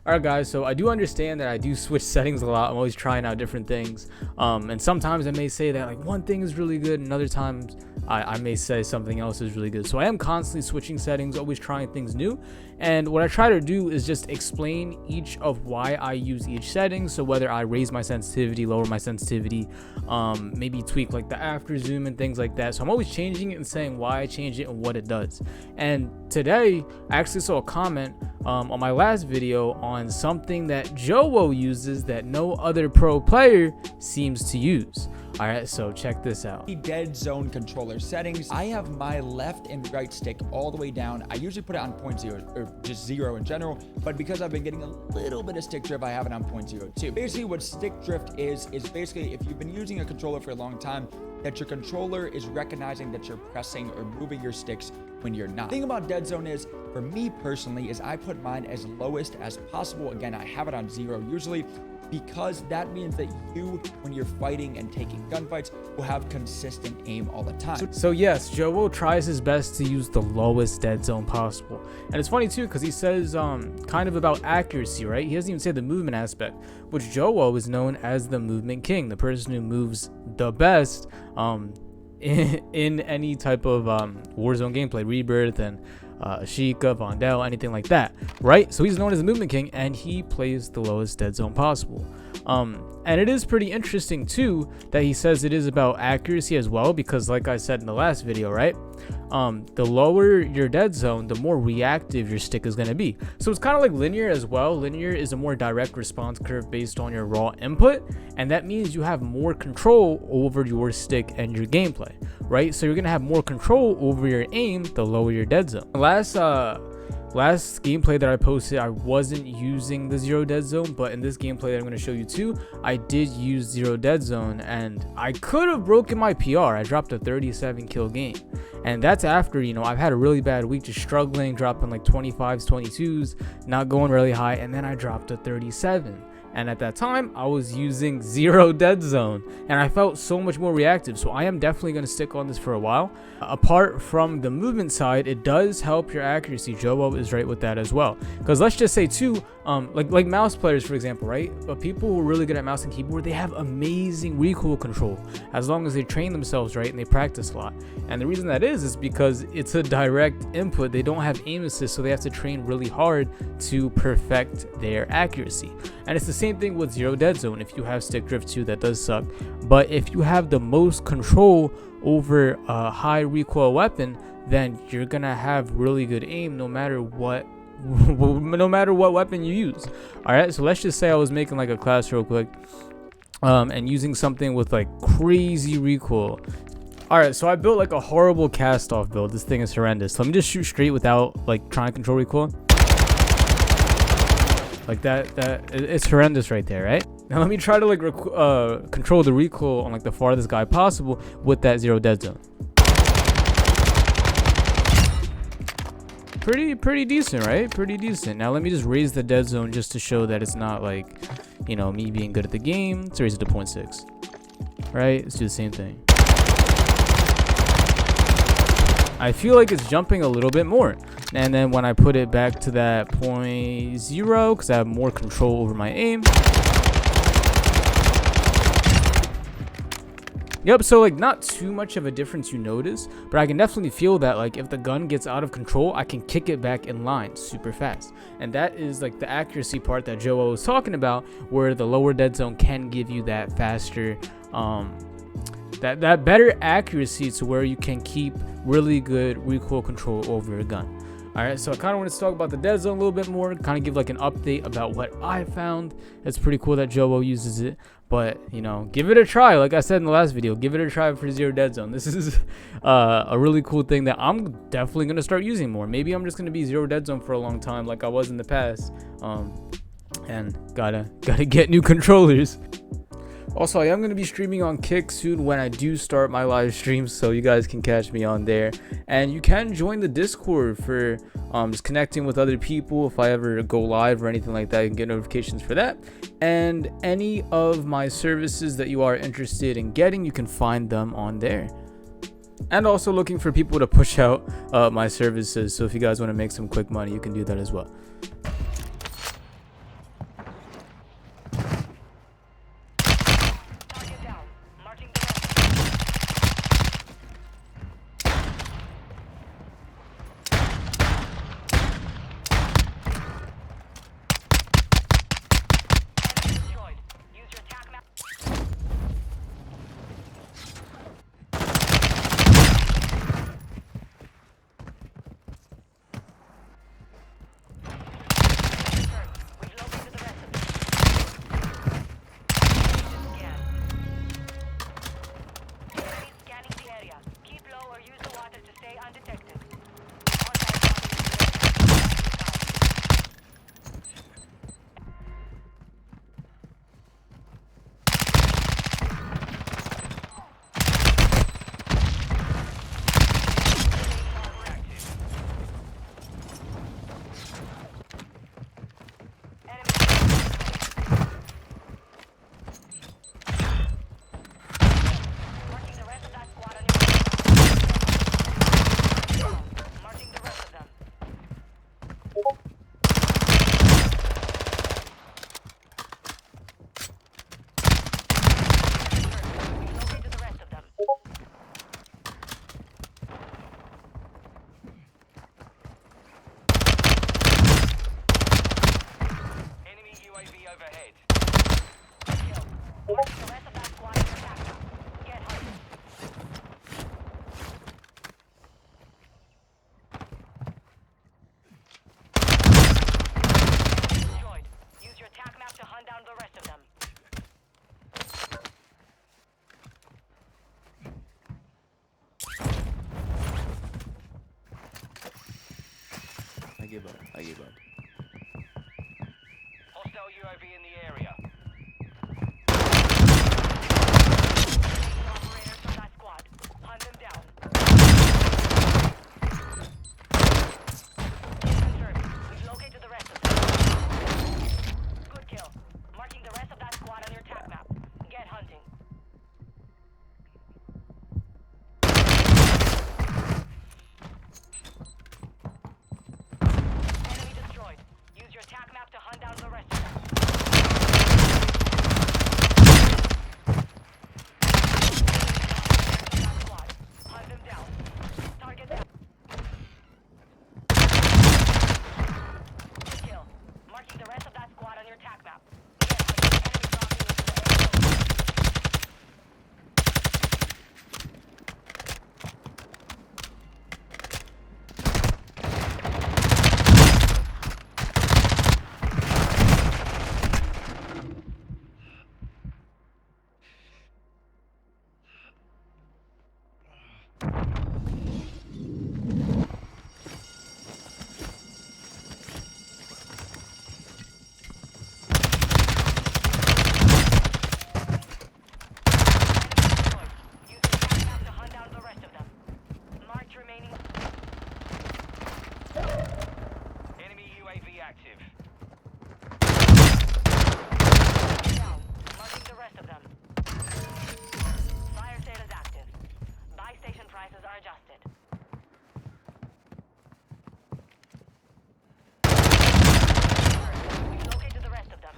Alright guys, so I do understand that I do switch settings a lot. I'm always trying out different things, and sometimes I may say that like one thing is really good, and other times I may say something else is really good. So I am constantly switching settings, always trying things new, and what I try to do is just explain each of why I use each setting. So whether I raise my sensitivity, lower my sensitivity, maybe tweak like the after zoom and things like that. So I'm always changing it and saying why I changed it and what it does. And today I actually saw a comment on my last video on something that Joewo uses that no other pro player seems to use. All right, so check this out. The dead zone controller settings. I have my left and right stick all the way down. I usually put it on 0.0 or just 0 in general, but because I've been getting a little bit of stick drift, I have it on 0.02. Basically what stick drift is basically if you've been using a controller for a long time, that your controller is recognizing that you're pressing or moving your sticks when you're not. The thing about dead zone is, for me personally, is I put mine as lowest as possible. Again, I have it on 0 usually, because that means that you, when you're fighting and taking gunfights, will have consistent aim all the time. So yes, Joewo tries his best to use the lowest dead zone possible. And it's funny too, because he says kind of about accuracy, right? He doesn't even say the movement aspect, which Joewo is known as the movement king, the person who moves the best in any type of Warzone gameplay, Rebirth and Sheikah, Vondel, anything like that, right? So he's known as the movement king, and he plays the lowest dead zone possible. And it is pretty interesting too that he says it is about accuracy as well, because like I said in the last video, right, the lower your dead zone, the more reactive your stick is going to be. So it's kind of like linear as well. Linear is a more direct response curve based on your raw input, and that means you have more control over your stick and your gameplay, right? So you're going to have more control over your aim the lower your dead zone. Last gameplay that I posted, I wasn't using the 0 dead zone, but in this gameplay that I'm going to show you too, I did use 0 dead zone, and I could have broken my PR. I dropped a 37 kill game, and that's after, you know, I've had a really bad week, just struggling, dropping like 25s, 22s, not going really high, and then I dropped a 37. And at that time, I was using 0 dead zone, and I felt so much more reactive. So I am definitely going to stick on this for a while. Apart from the movement side, it does help your accuracy. Joewo is right with that as well. Because let's just say too, like mouse players, for example, right? But people who are really good at mouse and keyboard, they have amazing recoil control as long as they train themselves right and they practice a lot. And the reason that is because it's a direct input. They don't have aim assist, so they have to train really hard to perfect their accuracy. And it's the same thing with 0 dead zone. If you have stick drift too, that does suck. But if you have the most control over a high recoil weapon, then you're gonna have really good aim no matter what weapon you use. All right, so let's just say I was making like a class real quick and using something with like crazy recoil. All right, so I built like a horrible cast off build. This thing is horrendous. Let me just shoot straight without like trying to control recoil. Like that it's horrendous right there, right? Now let me try to like control the recoil on like the farthest guy possible with that 0 dead zone. Pretty decent, right? Pretty decent. Now let me just raise the dead zone just to show that it's not like, you know, me being good at the game. Let's raise it to 0.6. Right? Let's do the same thing. I feel like it's jumping a little bit more. And then when I put it back to that 0.0, because I have more control over my aim. Yep, so like not too much of a difference you notice, but I can definitely feel that like if the gun gets out of control, I can kick it back in line super fast. And that is like the accuracy part that Joewo was talking about, where the lower dead zone can give you that faster, that better accuracy to where you can keep really good recoil control over your gun. All right, so I kind of want to talk about the dead zone a little bit more, kind of give like an update about what I found. It's pretty cool that Joewo uses it, but you know, give it a try. Like I said in the last video, give it a try for 0 dead zone. This is a really cool thing that I'm definitely going to start using more. Maybe I'm just going to be 0 dead zone for a long time like I was in the past, and gotta get new controllers. Also, I am going to be streaming on Kick soon when I do start my live streams, so you guys can catch me on there. And you can join the Discord for just connecting with other people. If I ever go live or anything like that, you can get notifications for that. And any of my services that you are interested in getting, you can find them on there. And also looking for people to push out my services, so if you guys want to make some quick money, you can do that as well. give up. Hostile UAV in the area. Operators from that squad. Hunt them down. Confirmed. We've located the rest of them. Good kill. Marking the rest of that squad on your attack map. Get hunting. Enemy destroyed. Use your attack map to hunt down the rest of them. That squad. Hunt them down. Target down. Good kill. Marking the rest of that squad on your attack map. Get hunting. Enemy dropping into the air. Use your attack map to hunt down the rest of them. Marked remaining. Enemy UAV active. Down. Marking the rest of them. Fire sale is active. Buy station prices are adjusted. We've located the rest of them.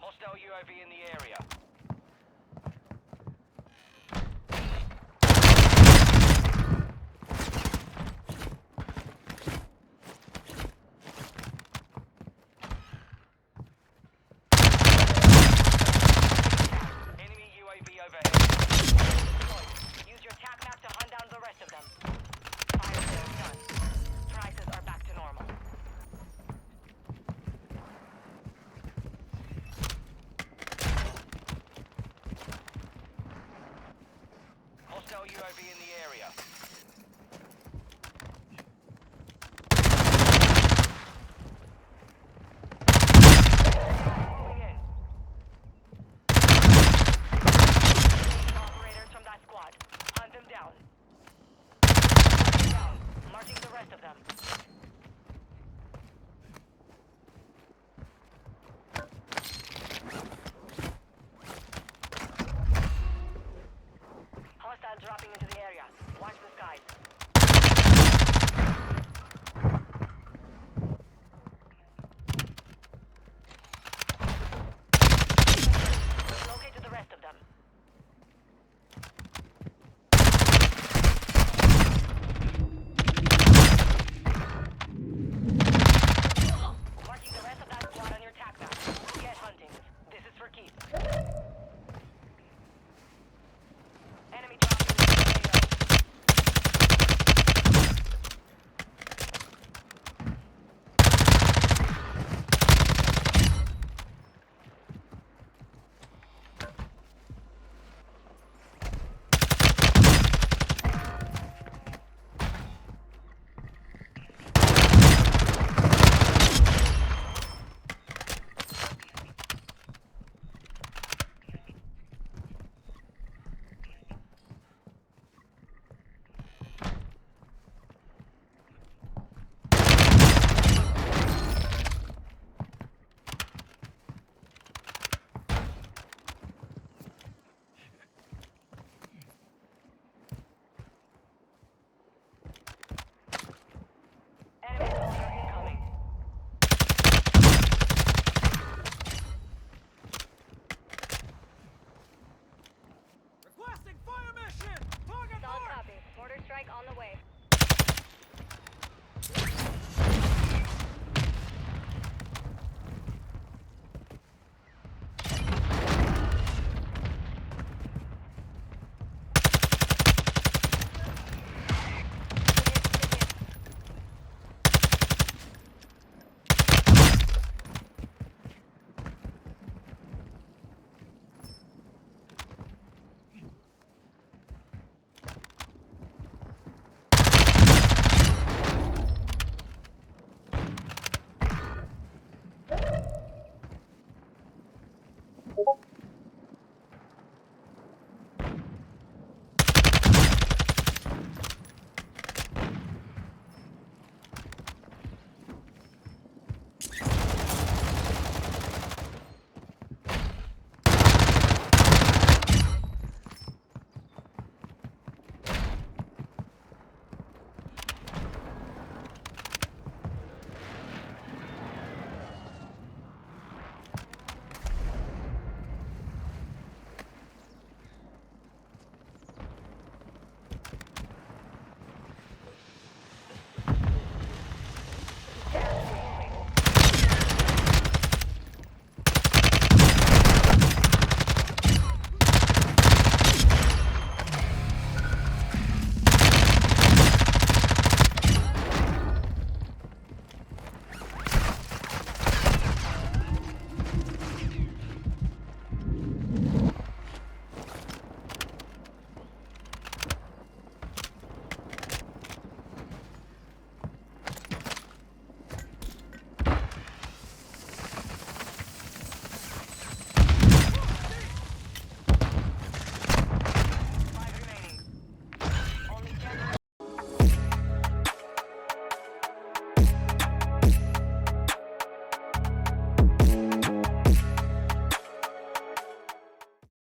Hostile UAV in the area. Enemy UAV overhead. Deployed. Use your attack map to hunt down the rest of them. Fire sale done. Prices are back to normal.